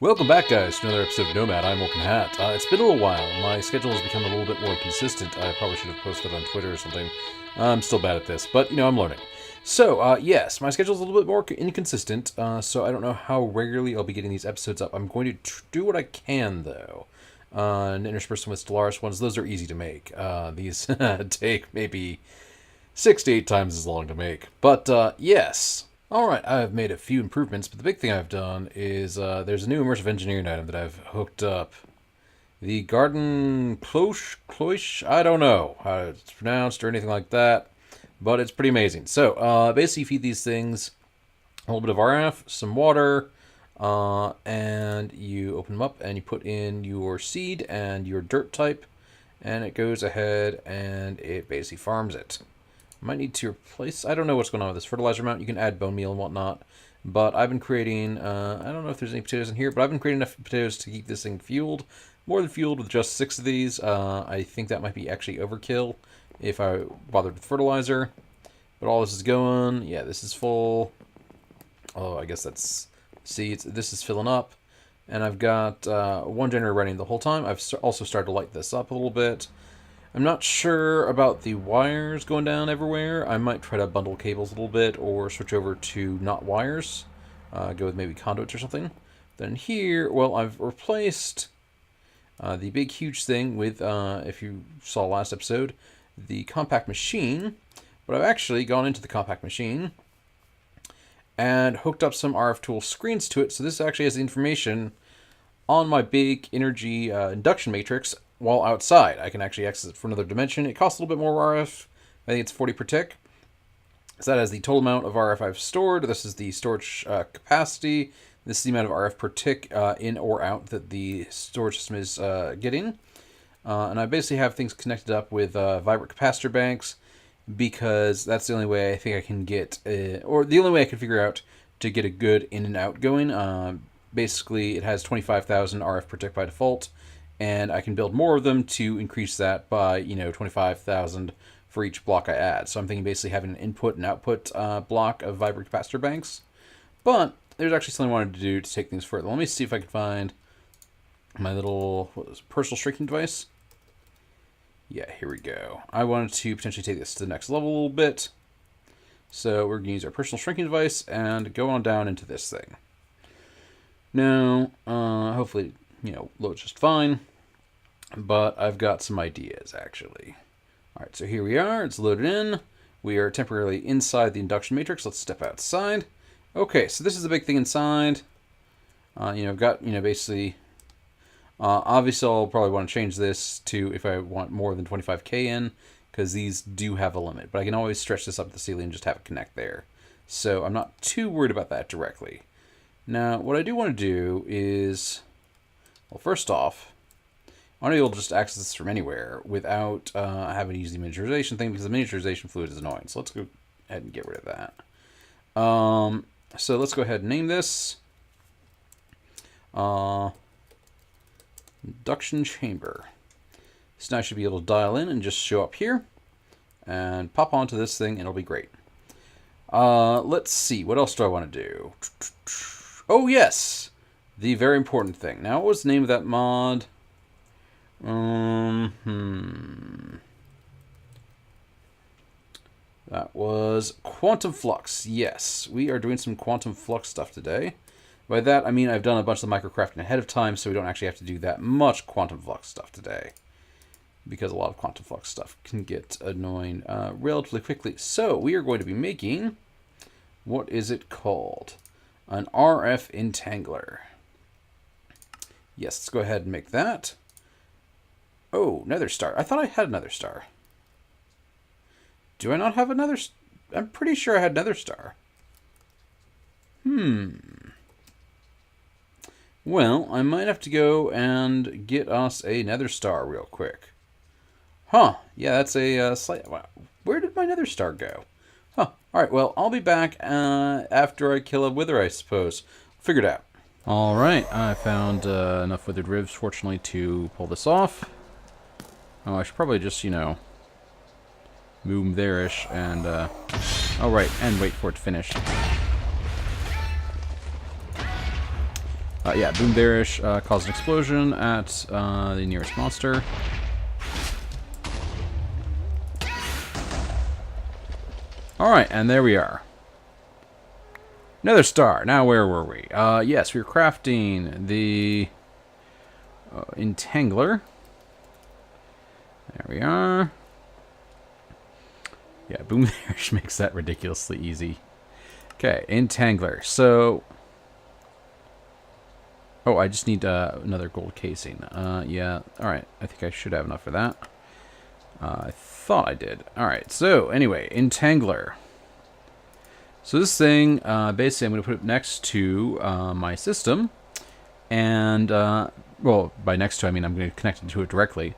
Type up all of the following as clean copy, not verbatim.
Welcome back, guys, to another episode of Nomad. I'm Orc and Hat. It's been a little while. My schedule has become a little bit more consistent. I probably should have posted on Twitter or something. I'm still bad at this, but, I'm learning. So, yes, my schedule is a little bit more inconsistent, so I don't know how regularly I'll be getting these episodes up. I'm going to do what I can, though, and intersperse them with Stellaris ones. Those are easy to make. These take maybe 6 to 8 times as long to make. But, yes. Alright, I've made a few improvements, but the big thing I've done is there's a new immersive engineering item that I've hooked up. The Garden Cloche? I don't know how it's pronounced or anything like that, but it's pretty amazing. So, basically you feed these things a little bit of RF, some water, and you open them up and you put in your seed and your dirt type, and it goes ahead and it basically farms it. Might need to replace... I don't know what's going on with this fertilizer amount. You can add bone meal and whatnot. But I've been creating... I don't know if there's any potatoes in here, but I've been creating enough potatoes to keep this thing fueled. More than fueled with just 6 of these. I think that might be actually overkill if I bothered with fertilizer. But all this is going. Yeah, this is full. Oh, I guess that's... See, this is filling up. And I've got one generator running the whole time. I've also started to light this up a little bit. I'm not sure about the wires going down everywhere. I might try to bundle cables a little bit or switch over to not wires. Go with maybe conduits or something. Then here, well, I've replaced the big huge thing with, if you saw last episode, the compact machine. But I've actually gone into the compact machine and hooked up some RF tool screens to it. So this actually has the information on my big energy induction matrix. While outside, I can actually access it for another dimension. It costs a little bit more RF. I think it's 40 per tick. So that has the total amount of RF I've stored. This is the storage capacity. This is the amount of RF per tick in or out that the storage system is getting. And I basically have things connected up with vibrant capacitor banks because that's the only way I think I can get, or the only way I can figure out to get a good in and out going. Basically, it has 25,000 RF per tick by default. And I can build more of them to increase that by, 25,000 for each block I add. So I'm thinking basically having an input and output block of vibrant capacitor banks. But there's actually something I wanted to do to take things further. Let me see if I can find my little personal shrinking device. Yeah, here we go. I wanted to potentially take this to the next level a little bit. So we're going to use our personal shrinking device and go on down into this thing. Now, hopefully, loads just fine. But I've got some ideas, actually. Alright, so here we are. It's loaded in. We are temporarily inside the induction matrix. Let's step outside. Okay, so this is the big thing inside. I've got, basically... obviously, I'll probably want to change this to if I want more than 25k in, because these do have a limit. But I can always stretch this up to the ceiling and just have it connect there. So I'm not too worried about that directly. Now, what I do want to do is... Well, first off, I want to be able to just access this from anywhere without having to use the miniaturization thing, because the miniaturization fluid is annoying. So let's go ahead and get rid of that. So let's go ahead and name this induction chamber. So now I should be able to dial in and just show up here and pop onto this thing, and it'll be great. Let's see. What else do I want to do? Oh, yes! The very important thing. Now, what was the name of that mod? That was Quantum Flux. Yes, we are doing some Quantum Flux stuff today. By that, I mean I've done a bunch of the microcrafting ahead of time, so we don't actually have to do that much Quantum Flux stuff today. Because a lot of Quantum Flux stuff can get annoying relatively quickly. So, we are going to be making... What is it called? An RF entangler. Yes, let's go ahead and make that. Oh, nether star. I thought I had another star. Do I not have another? I'm pretty sure I had another star. Well, I might have to go and get us a nether star real quick. Huh. Yeah, that's a slight... Where did my nether star go? Huh. Alright, well, I'll be back after I kill a wither, I suppose. Figure it out. Alright, I found enough withered ribs, fortunately, to pull this off. Oh, I should probably just, move them there-ish, and, oh, right, and wait for it to finish. Yeah, boom bearish caused an explosion at the nearest monster. Alright, and there we are. Nether star. Now, where were we? Yes, we were crafting the entangler. There we are. Yeah, boom bearish makes that ridiculously easy. Okay, entangler. So... Oh, I just need another gold casing. Yeah, alright. I think I should have enough for that. I thought I did. Alright, so anyway, entangler. So this thing, basically I'm going to put it next to my system. And, well, by next to I mean I'm going to connect it to it directly.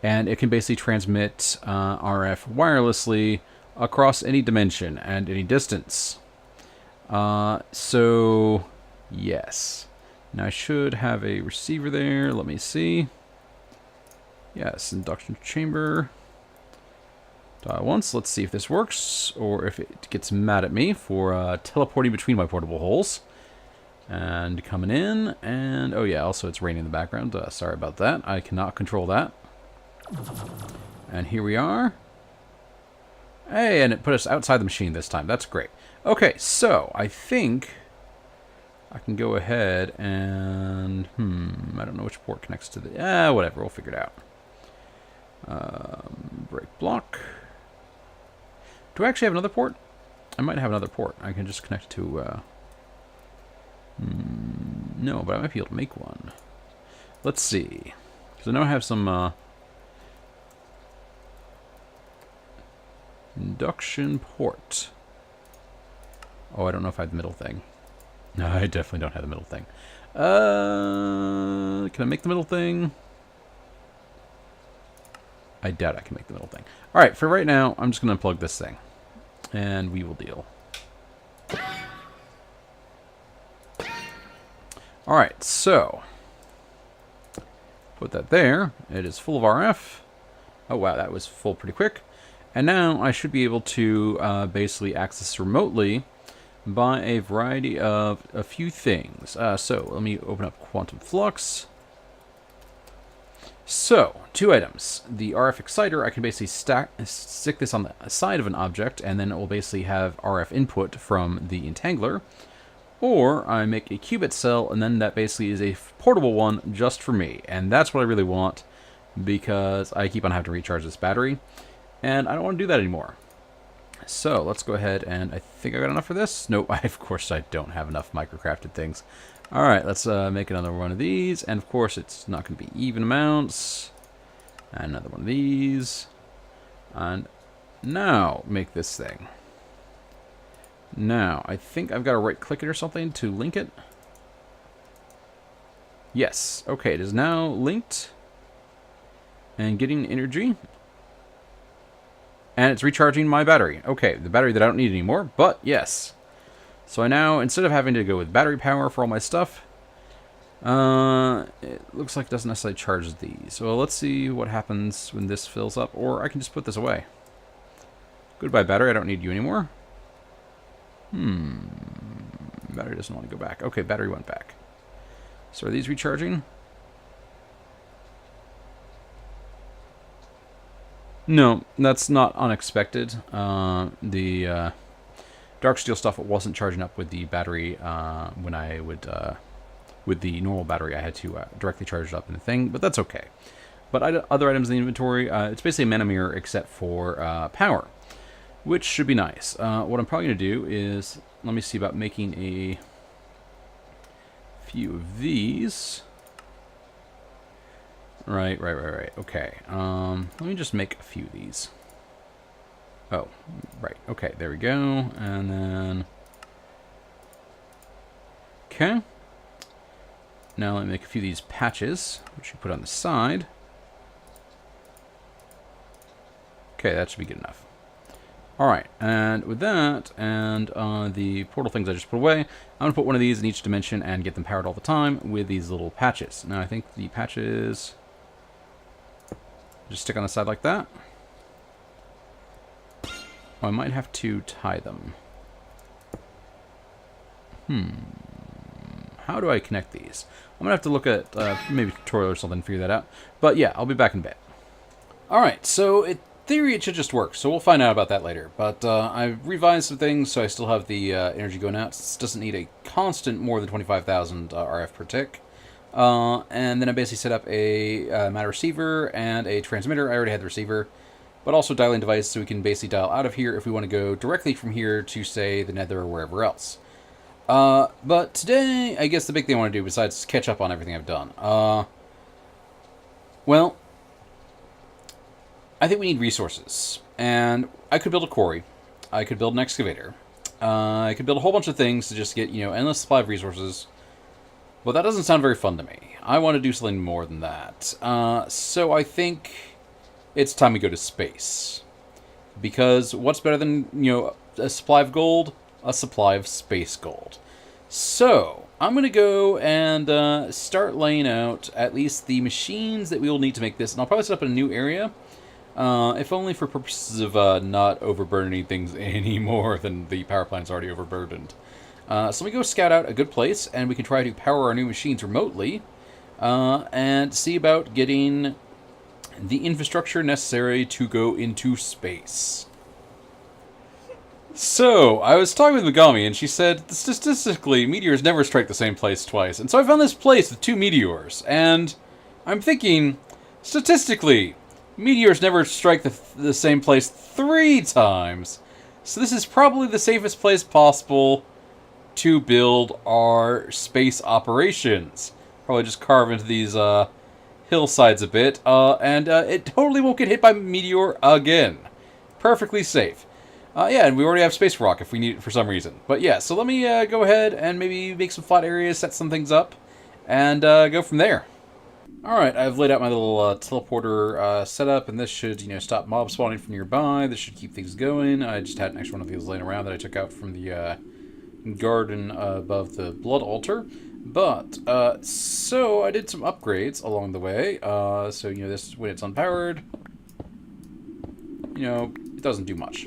And it can basically transmit RF wirelessly across any dimension and any distance. So, yes. Now I should have a receiver there. Let me see. Yes, induction chamber. Dial once. Let's see if this works, or if it gets mad at me for teleporting between my portable holes. And coming in, and oh yeah, also it's raining in the background. Sorry about that. I cannot control that. And here we are. Hey, and it put us outside the machine this time. That's great. Okay, so I think I can go ahead and... I don't know which port connects to the... whatever, we'll figure it out. Break block. Do I actually have another port? I might have another port. I can just connect to... no, but I might be able to make one. Let's see. Because I know I have some... induction port. Oh, I don't know if I have the middle thing. No, I definitely don't have the middle thing. Can I make the middle thing? I doubt I can make the middle thing. Alright, for right now, I'm just going to unplug this thing. And we will deal. Alright, so. Put that there. It is full of RF. Oh wow, that was full pretty quick. And now I should be able to basically access remotely by a variety of a few things. So let me open up Quantum Flux. So, 2 items. The RF exciter, I can basically stick this on the side of an object, and then it will basically have RF input from the entangler. Or I make a qubit cell, and then that basically is a portable one just for me. And that's what I really want, because I keep on having to recharge this battery. And I don't want to do that anymore. So let's go ahead, and I think I got enough for this. Nope, of course I don't have enough microcrafted things. Alright, let's make another one of these. And of course it's not going to be even amounts. And another one of these. And now make this thing. Now, I think I've got to right click it or something to link it. Yes, okay, it is now linked. And getting energy. And it's recharging my battery. Okay, the battery that I don't need anymore, but yes. So I now, instead of having to go with battery power for all my stuff, it looks like it doesn't necessarily charge these. So let's see what happens when this fills up, or I can just put this away. Goodbye, battery, I don't need you anymore. Battery doesn't want to go back. Okay, battery went back. So are these recharging? No, that's not unexpected. The dark steel stuff wasn't charging up with the battery when I would, with the normal battery, I had to directly charge it up in the thing, but that's okay. But other items in the inventory, it's basically a mana mirror except for power, which should be nice. What I'm probably going to do is, let me see about making a few of these. Right. Okay. Let me just make a few of these. Oh, right. Okay, there we go. And then... Okay. Now let me make a few of these patches, which you put on the side. Okay, that should be good enough. Alright, and with that, and the portal things I just put away, I'm going to put one of these in each dimension and get them powered all the time with these little patches. Now I think the patches... just stick on the side like that. Oh, I might have to tie them. how do I connect these? I'm going to have to look at maybe a tutorial or something to figure that out. But yeah, I'll be back in a bit. Alright, so in theory it should just work, so we'll find out about that later. But I've revised some things, so I still have the energy going out. This doesn't need a constant more than 25,000 RF per tick. And then I basically set up a matter receiver and a transmitter. I already had the receiver, but also dialing device, so we can basically dial out of here if we want to go directly from here to, say, the nether or wherever else. But today, I guess the big thing I want to do, besides catch up on everything I've done, well, I think we need resources. And I could build a quarry. I could build an excavator. I could build a whole bunch of things to just get, endless supply of resources. But that doesn't sound very fun to me. I want to do something more than that. So I think it's time we go to space. Because what's better than, a supply of gold? A supply of space gold. So, I'm going to go and start laying out at least the machines that we will need to make this. And I'll probably set up in a new area. If only for purposes of not overburdening things any more than the power plant's already overburdened. So let me go scout out a good place, and we can try to power our new machines remotely, and see about getting the infrastructure necessary to go into space. So, I was talking with Megami, and she said, statistically, meteors never strike the same place twice. And so I found this place with 2 meteors, and I'm thinking, statistically, meteors never strike the same place 3 times. So this is probably the safest place possible to build our space operations. Probably just carve into these hillsides a bit, and it totally won't get hit by a meteor again. Perfectly safe. Yeah, and we already have space rock if we need it for some reason. But yeah, so let me go ahead and maybe make some flat areas, set some things up, and go from there. Alright, I've laid out my little teleporter setup, and this should, stop mob spawning from nearby. This should keep things going. I just had an extra one of these laying around that I took out from the garden above the blood altar. But, so I did some upgrades along the way. So, this, when it's unpowered, it doesn't do much.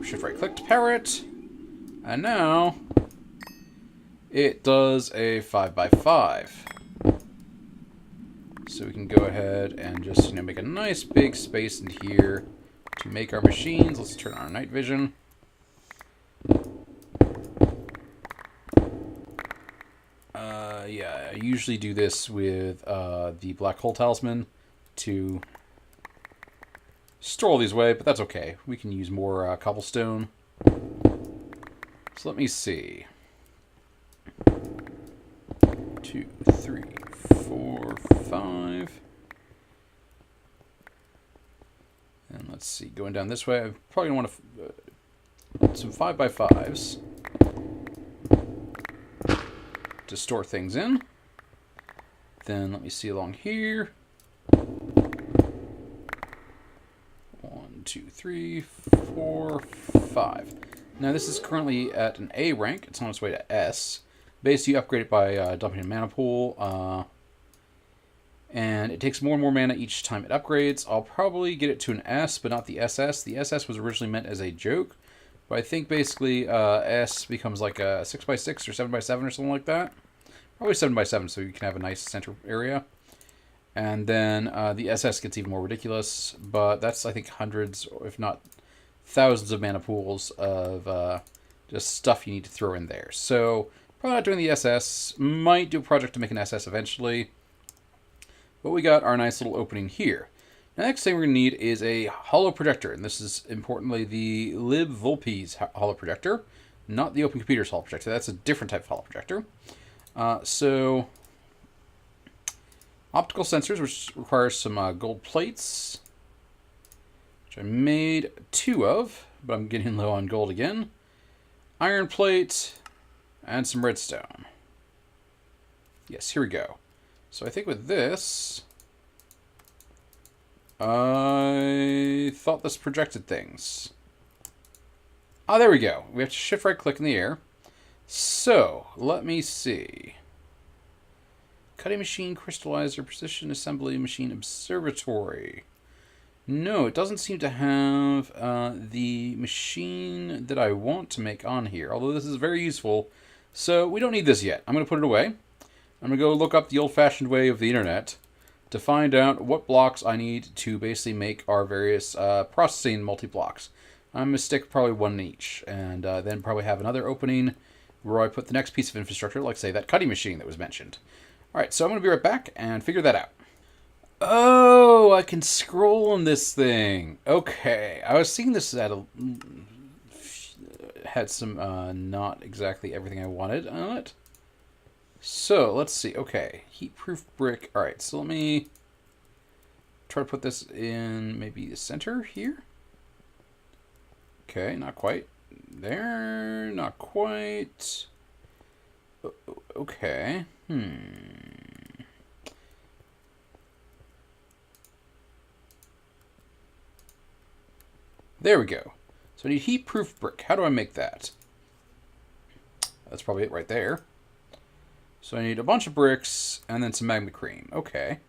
Shift right click to power it. And now it does a 5x5. So we can go ahead and just, make a nice big space in here to make our machines. Let's turn on our night vision. Yeah, I usually do this with the black hole talisman to store all these away, but that's okay. We can use more cobblestone. So let me see. 2, 3, 4, 5. And let's see, going down this way, I probably want to some 5x5s to store things in. Then let me see along here. 1, 2, 3, 4, 5. Now this is currently at an A rank. It's on its way to S. Basically, you upgrade it by dumping a mana pool. And it takes more and more mana each time it upgrades. I'll probably get it to an S, but not the SS. The SS was originally meant as a joke. But I think basically S becomes like a 6x6 or 7x7 or something like that. Probably 7x7 so you can have a nice center area. And then the SS gets even more ridiculous. But that's, I think, hundreds, if not thousands of mana pools of just stuff you need to throw in there. So probably not doing the SS. Might do a project to make an SS eventually. But we got our nice little opening here. The next thing we're going to need is a hollow projector. And this is, importantly, the libvolpes hollow projector. Not the Open Computers hollow projector. That's a different type of hollow projector. So, optical sensors, which requires some gold plates. Which I made 2 of, but I'm getting low on gold again. Iron plate, and some redstone. Yes, here we go. So I think with this, I thought this projected things. Ah, there we go. We have to shift right click in the air. So, let me see. Cutting machine, crystallizer, precision assembly machine, observatory. No, it doesn't seem to have the machine that I want to make on here. Although this is very useful, So we don't need this yet. I'm going to put it away. I'm going to go look up the old-fashioned way of the internet to find out what blocks I need to basically make our various processing multi-blocks. I'm going to stick probably one in each, and then probably have another opening where I put the next piece of infrastructure, like, say, that cutting machine that was mentioned. Alright, so I'm going to be right back and figure that out. Oh, I can scroll on this thing. Okay, I was seeing this at a... had some not exactly everything I wanted on it. So, let's see. Okay, heatproof brick. Alright, so let me try to put this in maybe the center here. Okay, not quite. There, not quite. Okay. There we go. So I need heat-proof brick. How do I make that? That's probably it right there. So I need a bunch of bricks and then some magma cream. Okay.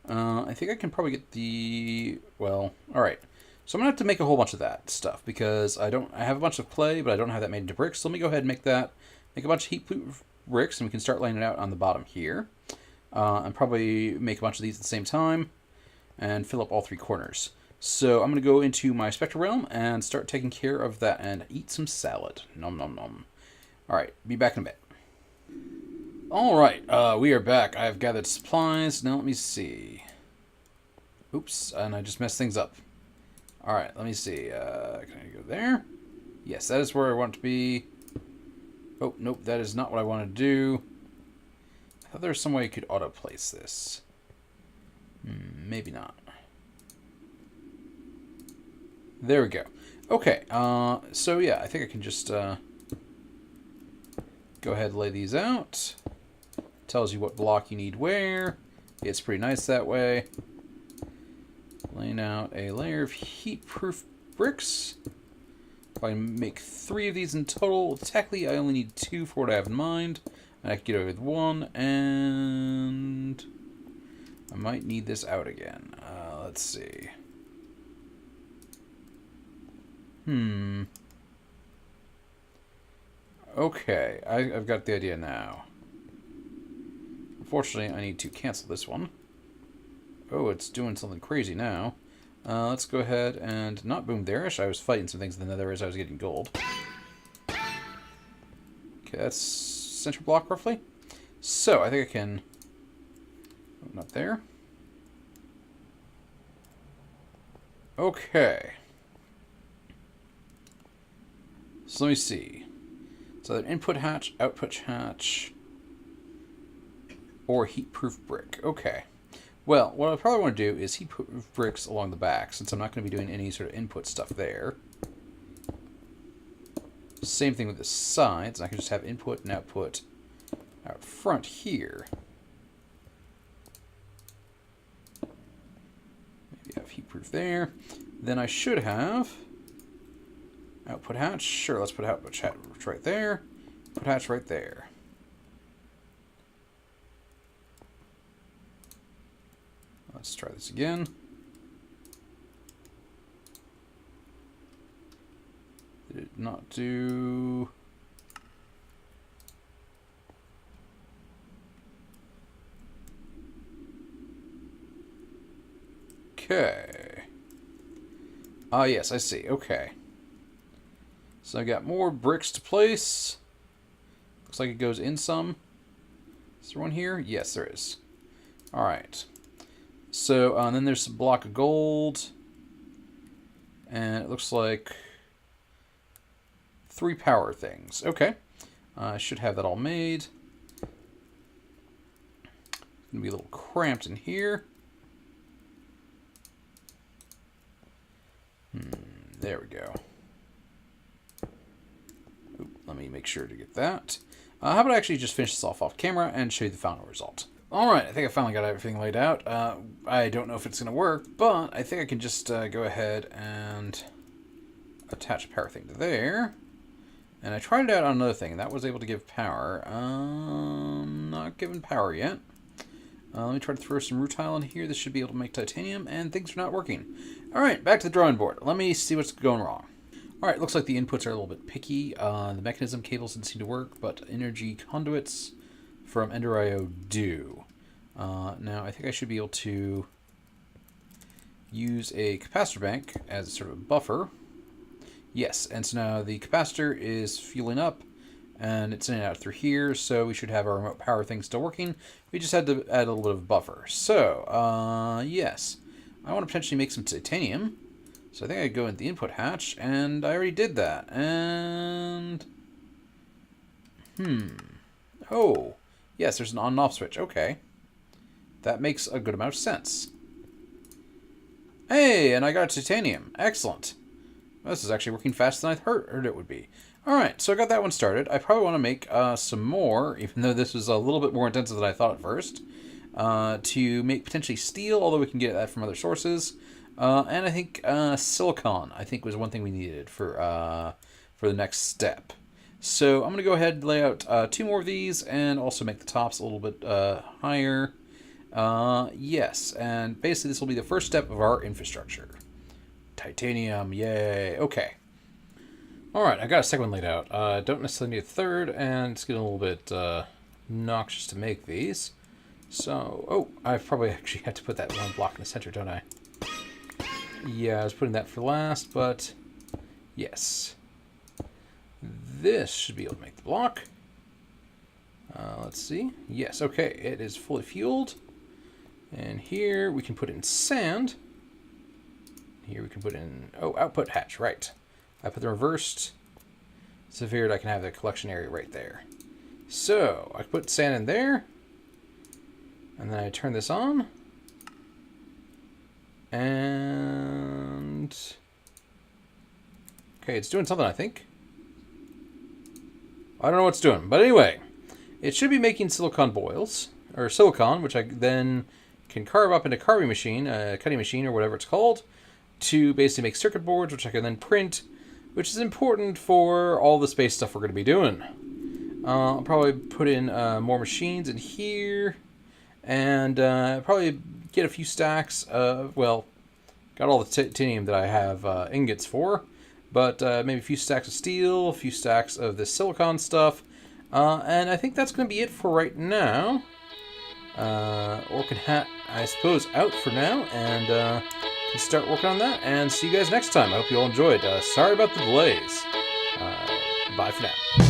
I think I can probably get the... Well, alright. So I'm going to have to make a whole bunch of that stuff because I have a bunch of clay, but I don't have that made into bricks. So let me go ahead and make that. Make a bunch of heat-proof bricks, and we can start laying it out on the bottom here. And probably make a bunch of these at the same time and fill up all three corners. So I'm going to go into my spectral realm and start taking care of that and eat some salad. Nom nom nom. Alright, be back in a bit. Alright, we are back. I have gathered supplies. Now let me see. Oops, and I just messed things up. Alright, let me see. Can I go there? Yes, that is where I want to be. Oh, nope, that is not what I want to do. I thought there was some way I could auto-place this. Maybe not. There we go. Okay, so yeah, I think I can just go ahead and lay these out. Tells you what block you need where. It's pretty nice that way. Laying out a layer of heat-proof bricks. If I make 3 of these in total, technically I only need 2 for what I have in mind. And I can get away with 1, and I might need this out again. Let's see. Okay, I've got the idea now. Unfortunately, I need to cancel this one. Oh, it's doing something crazy now. Let's go ahead and not boom there-ish. I was fighting some things in the nether as I was getting gold. Okay, that's center block roughly. So, I think I can... Not there. Okay. So let me see. So an input hatch, output hatch, or heat-proof brick. Okay. Well, what I probably want to do is heat-proof bricks along the back, since I'm not going to be doing any sort of input stuff there. Same thing with the sides. I can just have input and output out front here. Maybe have heat-proof there. Then I should have... Output hatch? Sure, let's put output hatch right there. Put hatch right there. Let's try this again. Did it not do... Okay. Ah, yes, I see. Okay. So I got more bricks to place. Looks like it goes in some. Is there one here? Yes, there is. Alright. So then there's a block of gold. And it looks like 3 power things. Okay. I should have that all made. It's going to be a little cramped in here. There we go. Let me make sure to get that. How about I actually just finish this off camera and show you the final result. Alright, I think I finally got everything laid out. I don't know if it's going to work, but I think I can just go ahead and attach a power thing to there. And I tried it out on another thing, and that was able to give power. Not giving power yet. Let me try to throw some rutile in here. This should be able to make titanium, and things are not working. Alright, back to the drawing board. Let me see what's going wrong. Alright, looks like the inputs are a little bit picky. The mechanism cables didn't seem to work, but energy conduits from Ender.io do. Now, I think I should be able to use a capacitor bank as sort of a buffer. Yes, and so now the capacitor is fueling up, and it's in and out through here, so we should have our remote power thing still working. We just had to add a little bit of buffer. So, yes, I want to potentially make some titanium. So I think I go into the input hatch, and I already did that. And oh, yes, there's an on and off switch. Okay, that makes a good amount of sense. Hey, and I got titanium. Excellent. This is actually working faster than I heard it would be. All right, so I got that one started. I probably want to make some more, even though this was a little bit more intensive than I thought at first, to make potentially steel, although we can get that from other sources. And I think silicon, I think, was one thing we needed for the next step. So I'm going to go ahead and lay out 2 more of these and also make the tops a little bit higher. Yes, and basically this will be the first step of our infrastructure. Titanium, yay. Okay. Alright, I got a second one laid out. Don't necessarily need a third, and it's getting a little bit noxious to make these. So, oh, I probably actually had to put that one block in the center, don't I? Yeah, I was putting that for last, but yes. This should be able to make the block. Let's see. Yes, okay, it is fully fueled. And here we can put in sand. Here we can put in, oh, output hatch, right. I put the reversed. So figured I can have the collection area right there. So I put sand in there. And then I turn this on. And okay, it's doing something, I think. I don't know what it's doing, but anyway, it should be making silicon boils, or silicon, which I then can carve up into a carving machine, a cutting machine, or whatever it's called, to basically make circuit boards, which I can then print, which is important for all the space stuff we're going to be doing. I'll probably put in more machines in here, and probably get a few stacks of, well, got all the titanium that I have ingots for, but maybe a few stacks of steel, a few stacks of this silicon stuff, and I think that's going to be it for right now. Orc and Hat, I suppose, out for now, and can start working on that, and see you guys next time. I hope you all enjoyed. Sorry about the delays. Bye for now.